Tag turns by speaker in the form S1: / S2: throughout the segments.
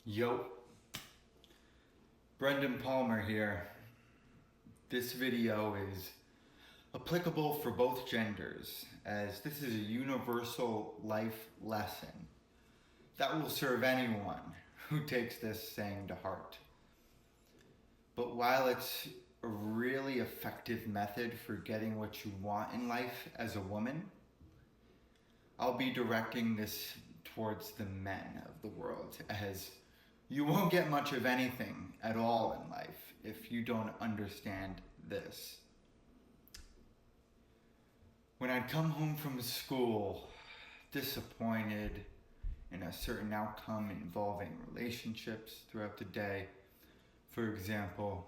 S1: Yo, Brendan Palmer here. This video is applicable for both genders, as this is a universal life lesson that will serve anyone who takes this saying to heart. But while it's a really effective method for getting what you want in life as a woman, I'll be directing this towards the men of the world, as you won't get much of anything at all in life if you don't understand this. When I'd come home from school, disappointed in a certain outcome involving relationships throughout the day, for example,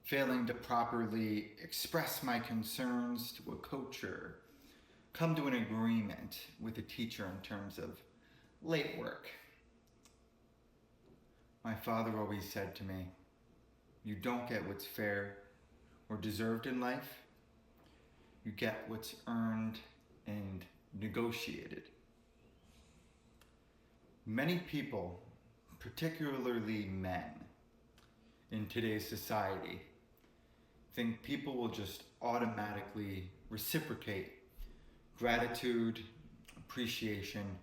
S1: failing to properly express my concerns to a coach or come to an agreement with a teacher in terms of late work, my father always said to me, "You don't get what's fair or deserved in life, you get what's earned and negotiated." Many people, particularly men, in today's society, think people will just automatically reciprocate gratitude, appreciation,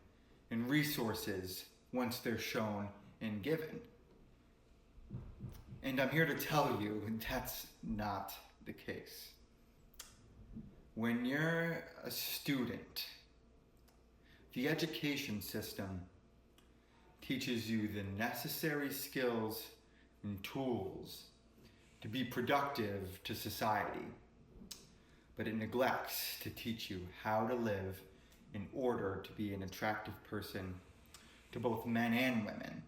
S1: and resources once they're shown and given. And I'm here to tell you that's not the case. When you're a student, the education system teaches you the necessary skills and tools to be productive to society, but it neglects to teach you how to live in order to be an attractive person to both men and women,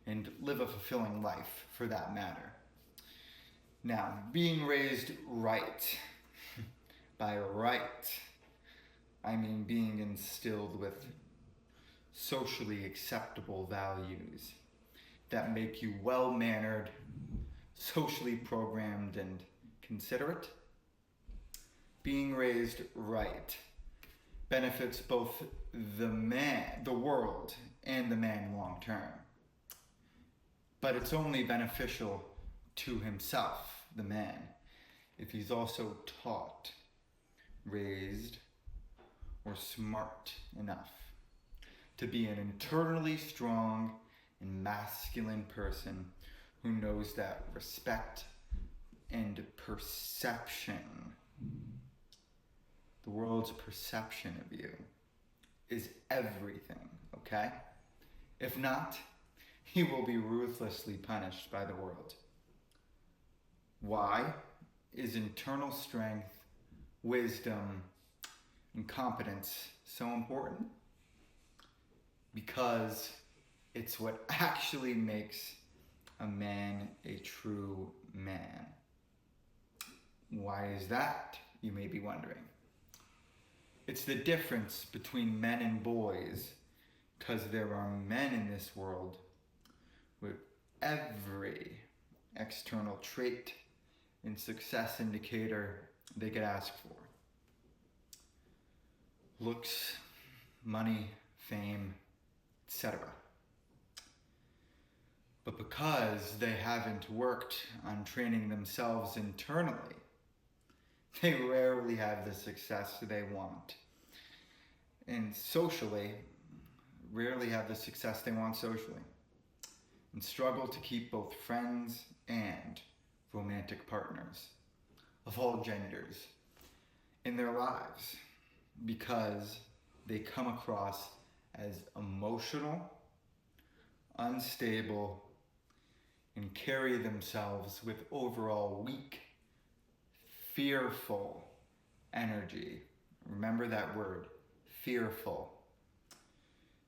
S1: and live a fulfilling life for that matter. Now, being raised right, by right, I mean being instilled with socially acceptable values that make you well-mannered, socially programmed, and considerate. Being raised right benefits both the world, and the man long term. But it's only beneficial to himself, the man, if he's also taught, raised, or smart enough to be an internally strong and masculine person who knows that respect and perception, the world's perception of you, is everything, okay? If not, he will be ruthlessly punished by the world. Why is internal strength, wisdom, and competence so important? Because it's what actually makes a man a true man. Why is that, you may be wondering? It's the difference between men and boys, because there are men in this world with every external trait and success indicator they could ask for. Looks, money, fame, etc. But because they haven't worked on training themselves internally, they rarely have the success they want. And socially, rarely have the success they want socially. And struggle to keep both friends and romantic partners of all genders in their lives, because they come across as emotional, unstable, and carry themselves with overall weak, fearful energy. Remember that word, fearful.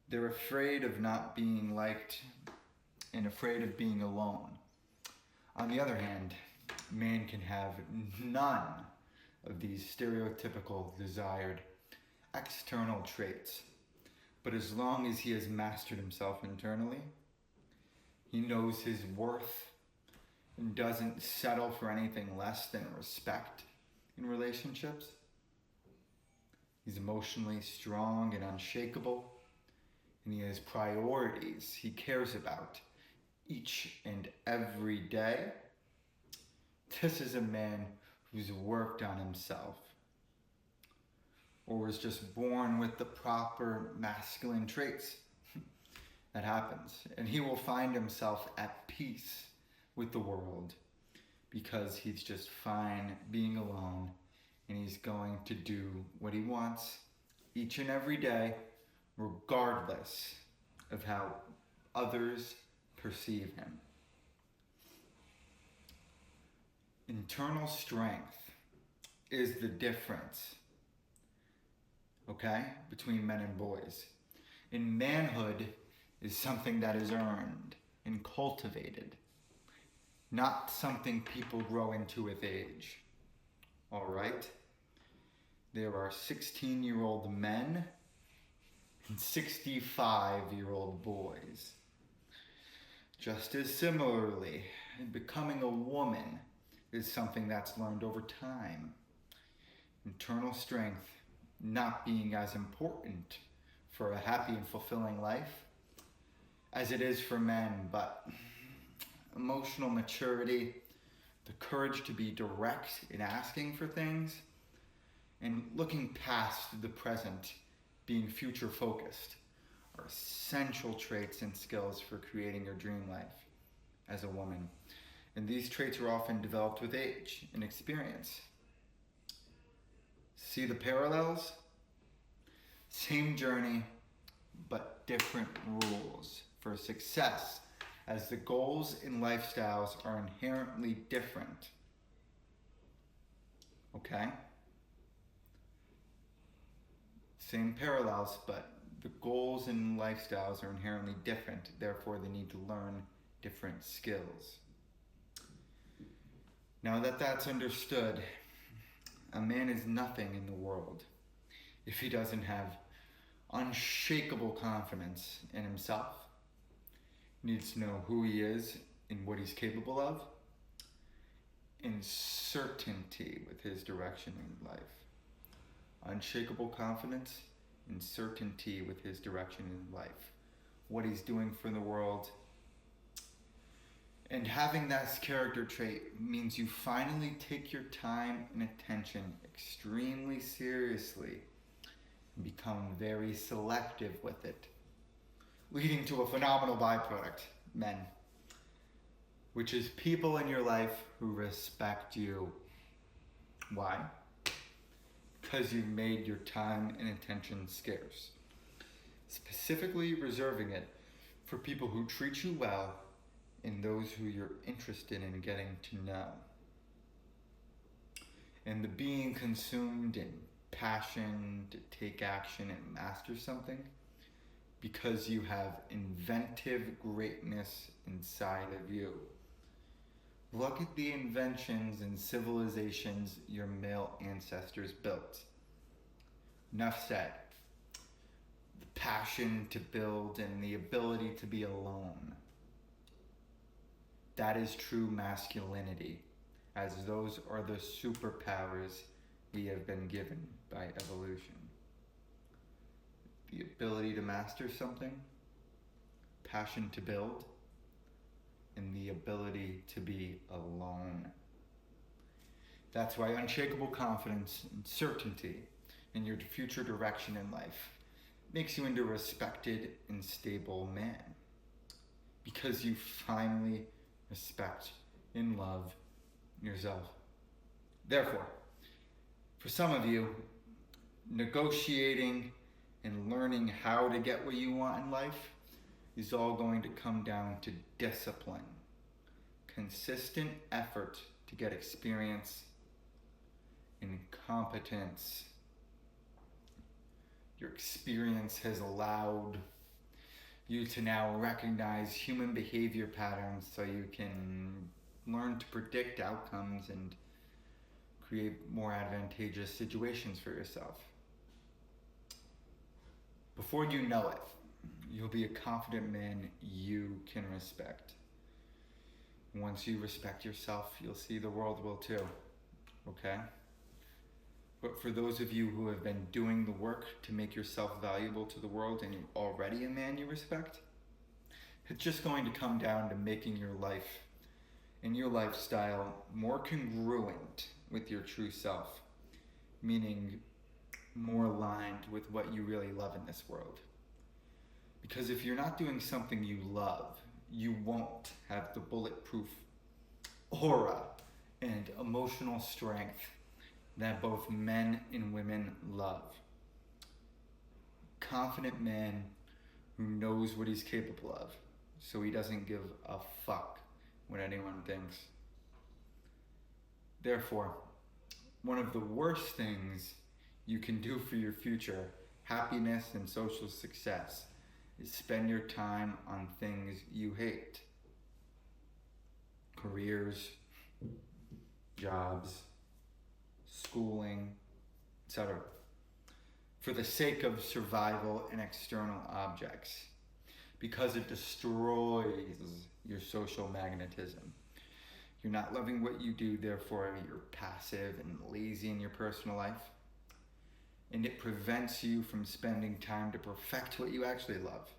S1: They're afraid of not being liked and afraid of being alone. On the other hand, man can have none of these stereotypical desired external traits. But as long as he has mastered himself internally, he knows his worth and doesn't settle for anything less than respect in relationships. He's emotionally strong and unshakable. and he has priorities he cares about each and every day, this is a man who's worked on himself, or was just born with the proper masculine traits. That happens. And he will find himself at peace with the world because he's just fine being alone, and he's going to do what he wants each and every day, regardless of how others perceive him. Internal strength is the difference, okay, between men and boys. And manhood is something that is earned and cultivated, not something people grow into with age. All right? There are 16-year-old men and 65-year-old boys. Just as similarly, becoming a woman is something that's learned over time. Internal strength not being as important for a happy and fulfilling life as it is for men, but emotional maturity, the courage to be direct in asking for things, and looking past the present, being future focused, are essential traits and skills for creating your dream life as a woman. And these traits are often developed with age and experience. See the parallels? Same journey, but different rules for success, as the goals and lifestyles are inherently different. Okay? Same parallels, but the goals and lifestyles are inherently different, therefore they need to learn different skills. Now that that's understood, a man is nothing in the world if he doesn't have unshakable confidence in himself, needs to know who he is and what he's capable of, and certainty with his direction in life. Unshakable confidence and certainty with his direction in life, what he's doing for the world. And having that character trait means you finally take your time and attention extremely seriously and become very selective with it, leading to a phenomenal byproduct, men, which is people in your life who respect you. Why? Because you've made your time and attention scarce, specifically reserving it for people who treat you well and those who you're interested in getting to know. And the being consumed in passion to take action and master something because you have inventive greatness inside of you. Look at the inventions and civilizations your male ancestors built. Enough said. The passion to build and the ability to be alone. That is true masculinity, as those are the superpowers we have been given by evolution. The ability to master something, passion to build, and the ability to be alone. That's why unshakable confidence and certainty in your future direction in life makes you into a respected and stable man. Because you finally respect and love yourself. Therefore, for some of you, negotiating and learning how to get what you want in life is all going to come down to discipline, consistent effort to get experience, and competence. Your experience has allowed you to now recognize human behavior patterns so you can learn to predict outcomes and create more advantageous situations for yourself. Before you know it, you'll be a confident man you can respect. Once you respect yourself, you'll see the world will too. Okay? But for those of you who have been doing the work to make yourself valuable to the world and you're already a man you respect, it's just going to come down to making your life and your lifestyle more congruent with your true self, meaning more aligned with what you really love in this world. Because if you're not doing something you love, you won't have the bulletproof aura and emotional strength that both men and women love. Confident man who knows what he's capable of, so he doesn't give a fuck what anyone thinks. Therefore, one of the worst things you can do for your future happiness and social success is spend your time on things you hate. Careers, jobs, schooling, etc. For the sake of survival and external objects, because it destroys your social magnetism. You're not loving what you do, therefore you're passive and lazy in your personal life. And it prevents you from spending time to perfect what you actually love.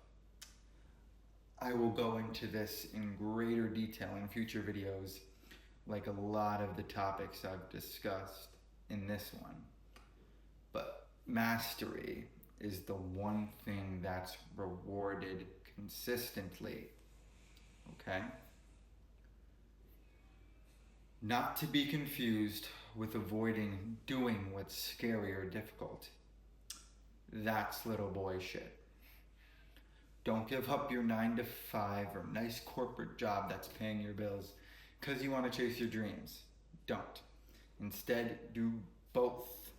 S1: I will go into this in greater detail in future videos, like a lot of the topics I've discussed in this one. But mastery is the one thing that's rewarded consistently, okay? Not to be confused with avoiding doing what's scary or difficult. That's little boy shit. Don't give up your 9 to 5 or nice corporate job that's paying your bills because you want to chase your dreams. Don't. Instead, do both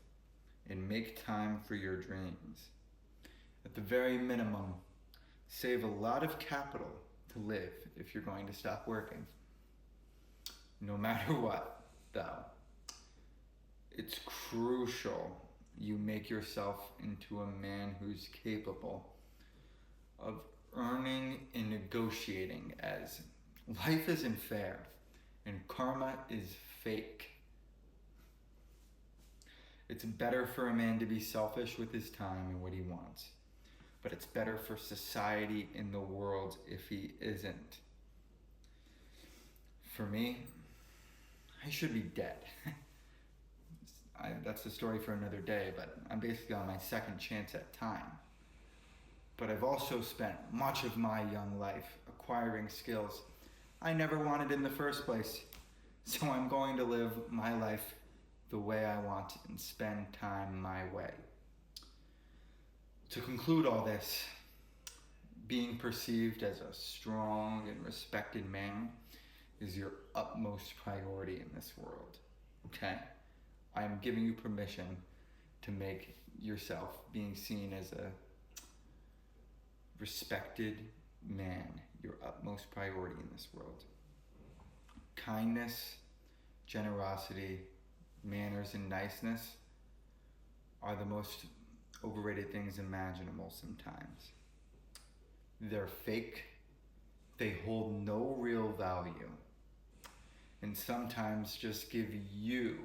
S1: and make time for your dreams. At the very minimum, save a lot of capital to live if you're going to stop working. No matter what, though, it's crucial you make yourself into a man who's capable of earning and negotiating, as life isn't fair and karma is fake. It's better for a man to be selfish with his time and what he wants, but it's better for society and the world if he isn't. For me, I should be dead. That's a story for another day, but I'm basically on my second chance at time. But I've also spent much of my young life acquiring skills I never wanted in the first place. So I'm going to live my life the way I want and spend time my way. To conclude all this, being perceived as a strong and respected man is your utmost priority in this world, okay? I am giving you permission to make yourself being seen as a respected man your utmost priority in this world. Kindness, generosity, manners, and niceness are the most overrated things imaginable sometimes. They're fake, they hold no real value, and sometimes just give you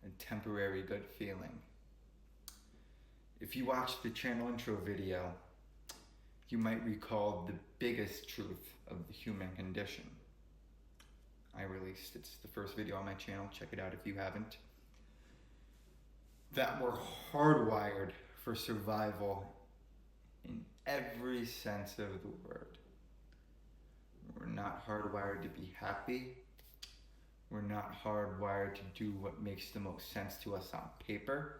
S1: a temporary good feeling. If you watched the channel intro video, you might recall the biggest truth of the human condition. It's the first video on my channel, check it out if you haven't. That we're hardwired for survival in every sense of the word. We're not hardwired to be happy. We're not hardwired to do what makes the most sense to us on paper.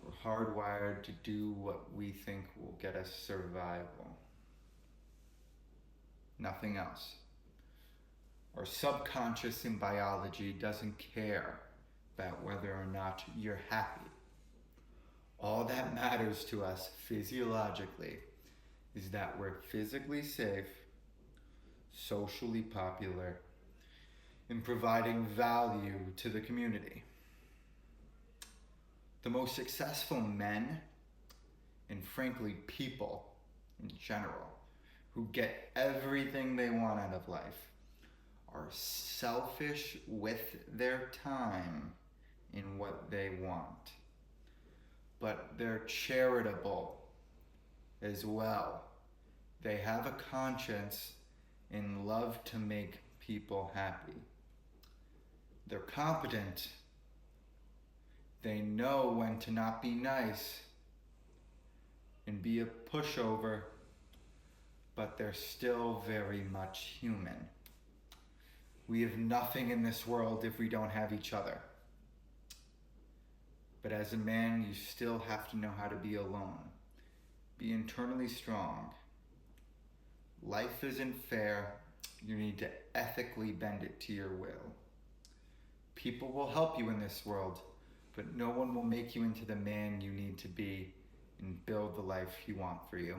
S1: We're hardwired to do what we think will get us survival. Nothing else. Our subconscious in biology doesn't care about whether or not you're happy. All that matters to us physiologically is that we're physically safe, socially popular, and providing value to the community. The most successful men, and frankly people in general, who get everything they want out of life, are selfish with their time in what they want. But they're charitable as well. They have a conscience and love to make people happy. They're competent. They know when to not be nice and be a pushover, but they're still very much human. We have nothing in this world if we don't have each other. But as a man, you still have to know how to be alone. Be internally strong. Life isn't fair. You need to ethically bend it to your will. People will help you in this world, but no one will make you into the man you need to be and build the life you want for you.